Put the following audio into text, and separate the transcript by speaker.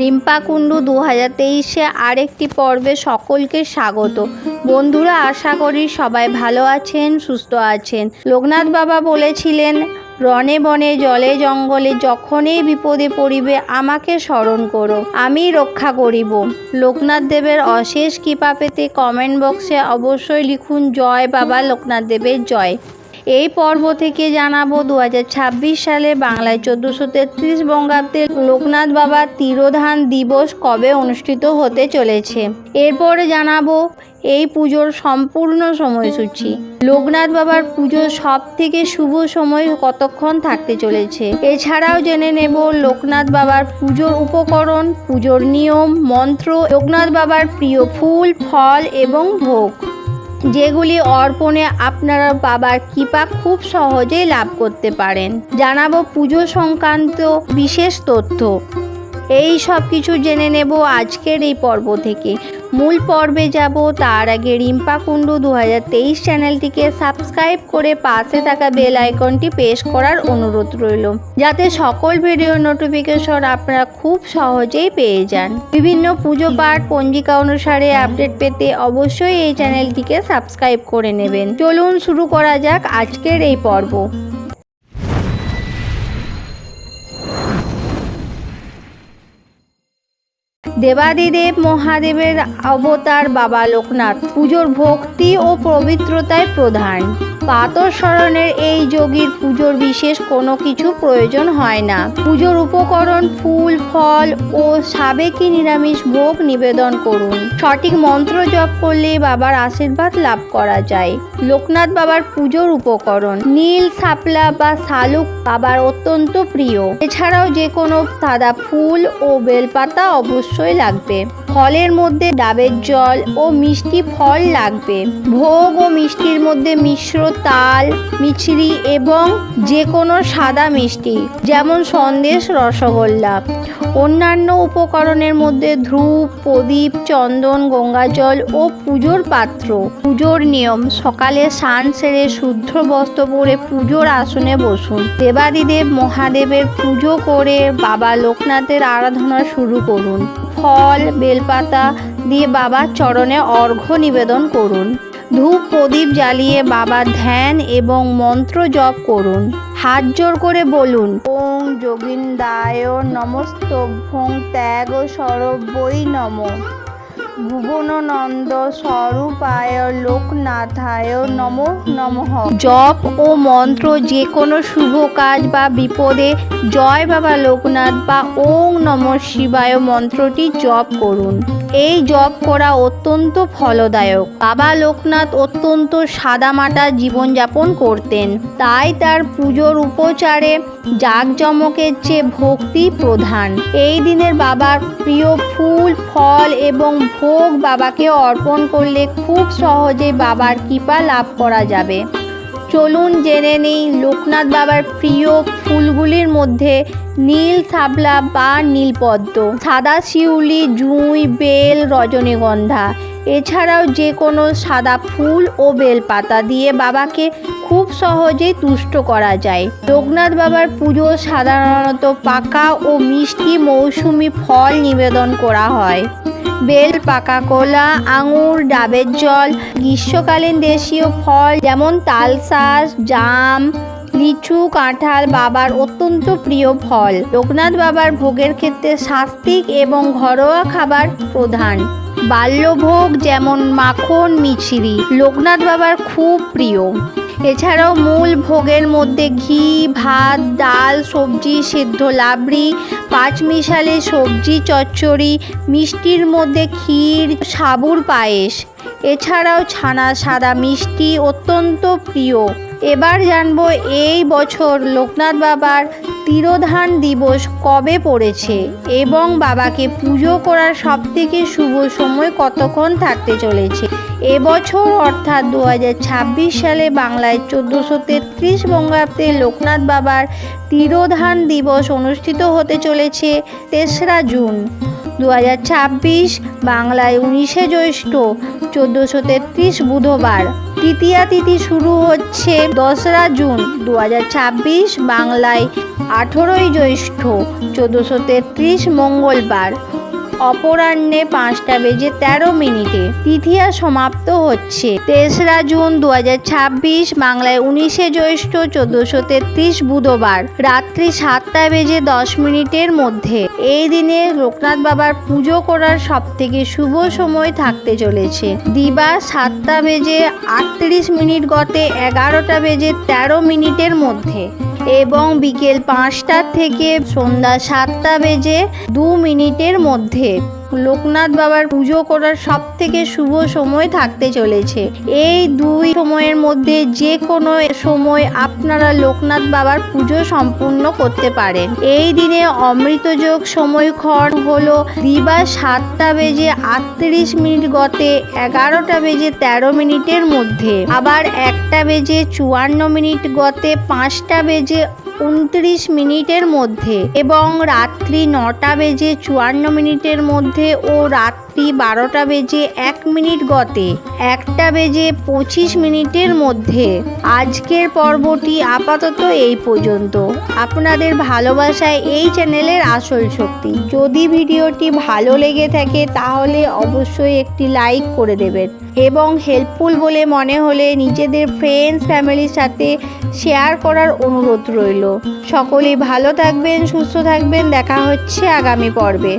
Speaker 1: রিম্পা কুণ্ডু 2023-এ আরেকটি পর্বে সকলকে স্বাগত। বন্ধুরা, আশা করি সবাই ভালো আছেন, সুস্থ আছেন। লোকনাথ বাবা বলেছিলেন, রণে বনে জলে জঙ্গলে যখনই বিপদে পড়িবে আমাকে স্মরণ করো, আমি রক্ষা করিব। লোকনাথ দেবের অশেষ কৃপা পেতে কমেন্ট বক্সে অবশ্যই লিখুন জয় বাবা লোকনাথ দেবের জয়। এই পর্ব থেকে জানাবো 2026 সালে বাংলায় 1433 বঙ্গাব্দে লোকনাথ বাবার তিরোধান দিবস কবে অনুষ্ঠিত হতে চলেছে। এরপরে জানাবো এই পুজোর সম্পূর্ণ সময়সূচি। লোকনাথ বাবার পুজোর সব থেকে শুভ সময় কতক্ষণ থাকতে চলেছে। এছাড়াও জেনে নেব লোকনাথ বাবার পুজোর উপকরণ, পুজোর নিয়ম, মন্ত্র, লোকনাথ বাবার প্রিয় ফুল, ফল এবং ভোগ, যেগুলি অর্পণে আপনারা বাবার কৃপা খুব সহজেই লাভ করতে পারেন। জানাবো পুজো সংক্রান্ত বিশেষ তথ্য। এই সব কিছু জেনে নেব আজকের এই পর্ব থেকে। মূল পর্বে যাব তার আগে রিম্পা কুণ্ডু 2023 চ্যানেলটিকে সাবস্ক্রাইব করে পাশে থাকা বেল আইকনটি প্রেস করার অনুরোধ রইল, যাতে সকল ভিডিও নোটিফিকেশন আপনারা খুব সহজেই পেয়ে যান। বিভিন্ন পুজো পাঠ পঞ্জিকা অনুসারে আপডেট পেতে অবশ্যই এই চ্যানেলটিকে সাবস্ক্রাইব করে নেবেন। চলুন শুরু করা যাক আজকের এই পর্ব। দেবাদিদেব মহাদেবের অবতার বাবা লোকনাথ পুজোর ভক্তি ও পবিত্রতায় প্রধান। প্রাতঃস্মরণের এই যোগীর পুজোর বিশেষ কোনো কিছু প্রয়োজন হয় না। পুজোর উপকরণ ফুল, ফল ও সাবেকি নিরামিষ ভোগ নিবেদন করুন। সঠিক মন্ত্র জপ করলে বাবার আশীর্বাদ লাভ করা যায়। লোকনাথ বাবার পুজোর উপকরণ নীল, শাপলা বা শালুক বাবার অত্যন্ত প্রিয়। এছাড়াও যে কোনো সাদা ফুল ও বেলপাতা অবশ্যই লাগবে। ফলের মধ্যে ডাবের জল ও মিষ্টি ফল লাগবে। ভোগ ও মিষ্টির মধ্যে মিশ্র তাল, মিছরি এবং যে কোনো সাদা মিষ্টি যেমন সন্দেশ, রসগোল্লা। অন্যান্য উপকরণের মধ্যে ধূপ, প্রদীপ, চন্দন, গঙ্গাজল ও পুজোর পাত্র। পুজোর নিয়ম: সকালে স্নান সেরে শুদ্ধ বস্ত্র পরে পুজোর আসনে বসুন। দেবাদিদেব মহাদেবের পুজো করে বাবা লোকনাথের আরাধনা শুরু করুন। ফল, বেলপাতা দিয়ে বাবার চরণে অর্ঘ্য নিবেদন করুন। ধূপ প্রদীপ জ্বালিয়ে বাবার ধ্যান এবং মন্ত্র জপ করুন। হাত জোর করে বলুন ওং যোগিন্দায় নমস্তভ্যং ত্যাগ সরবৈ নমঃ ভুবননন্দ স্বরূপায় লোকনাথায় নমো নমঃ। জপ ও মন্ত্র যে কোনো শুভ কাজ বা বিপদে জয় বাবা লোকনাথ বা ওং নমঃ শিবায় মন্ত্রটি জপ করুন। এই জপ করা অত্যন্ত ফলদায়ক। বাবা লোকনাথ অত্যন্ত সাদামাটা জীবনযাপন করতেন, তাই তার পুজোর উপচারে জাঁকজমকের চেয়ে ভক্তি প্রধান। এই দিনের বাবার প্রিয় ফুল, ফল এবং ভোগ বাবাকে অর্পণ করলে খুব সহজে বাবার কৃপা লাভ করা যাবে। চলুন জেনে নেই লোকনাথ বাবার প্রিয় ফুলগুলির মধ্যে নীল শাপলা বা নীলপদ্ম, সাদা শিউলি, জুঁই, বেল, রজনীগন্ধা। এছাড়াও যে কোনো সাদা ফুল ও বেলপাতা দিয়ে বাবাকে খুব সহজেই তুষ্ট করা যায়। লোকনাথ বাবার পুজো সাধারণত পাকা ও মিষ্টি মৌসুমি ফল নিবেদন করা হয়। বেল, পাকা কলা, আঙুর, ডাবের জল। গ্রীষ্মকালীন দেশীয় ফল যেমন তালশাঁস, জাম, লিচু, কাঁঠাল বাবার অত্যন্ত প্রিয় ফল। লোকনাথ বাবার ভোগের ক্ষেত্রে সাত্ত্বিক এবং ঘরোয়া খাবার প্রধান। বাল্যভোগ যেমন মাখন, মিছরি লোকনাথ বাবার খুব প্রিয়। এছাড়াও মূল ভোগের মধ্যে ঘি, ভাত, ডাল, সবজি, সেদ্ধ লাবড়ি, পাঁচমিশালি সবজি চচ্চড়ি, মিষ্টির মধ্যে ক্ষীর, সাবুর পায়েস। এছাড়াও ছানা সাদা মিষ্টি অত্যন্ত প্রিয়। এবার জানবো এই বছর লোকনাথ বাবার তিরোধান দিবস কবে পড়েছে এবং বাবাকে পুজো করার সবথেকে শুভ সময় কতক্ষণ থাকতে চলেছে। এবছর অর্থাৎ 2026 সালে বাংলায় 1433 বঙ্গাব্দে লোকনাথ বাবার তিরোধান দিবস অনুষ্ঠিত হতে চলেছে 3রা জুন। 2026, বাংলায় 19শে জ্যৈষ্ঠ 1433 বুধবার। তৃতীয়া তিথি শুরু হচ্ছে 2রা জুন 2026, বাংলায় 18ই জ্যৈষ্ঠ 1433 মঙ্গলবার। অপরাহ্নে 5:13 তৃতীয়া সমাপ্ত হচ্ছে 23রা জুন 2026, বাংলায় 19শে জ্যৈষ্ঠ 1433 বুধবার রাত্রি 7:10 মধ্যে। এই দিনে লোকনাথ বাবার পুজো করার সবথেকে শুভ সময় থাকতে চলেছে দিবা 7:38 গতে 11:13 মধ্যে এবং বিকেল 5টা থেকে সন্ধ্যা 7:02 মধ্যে। লোকনাথ বাবার পুজো করার সবথেকে শুভ সময় থাকতে চলেছে। এই দুই সময়ের মধ্যে যে কোনো সময় আপনারা লোকনাথ বাবার পুজো সম্পূর্ণ করতে পারেন। এই দিনে অমৃতযোগ সময়ক্ষণ হলো দিবা 7:38 গতে 11:13 মধ্যে, আবার 1:54 গতে 5:29 মধ্যে এবং রাত্রি 9:54 মধ্যে ও রাত্রি 12:01 গতে 1:25 মধ্যে। আজকের পর্বটি আপাতত এই পর্যন্ত। আপনাদের ভালোবাসায় এই চ্যানেলের আসল শক্তি। যদি ভিডিওটি ভালো লেগে থাকে তাহলে অবশ্যই একটি লাইক করে দেবেন এবং হেল্পফুল বলে মনে হলে নিজেদের ফ্রেন্ডস ফ্যামিলির সাথে শেয়ার করার অনুরোধ রইল। সকলেই ভালো থাকবেন, সুস্থ থাকবেন। দেখা হচ্ছে আগামী পর্বে।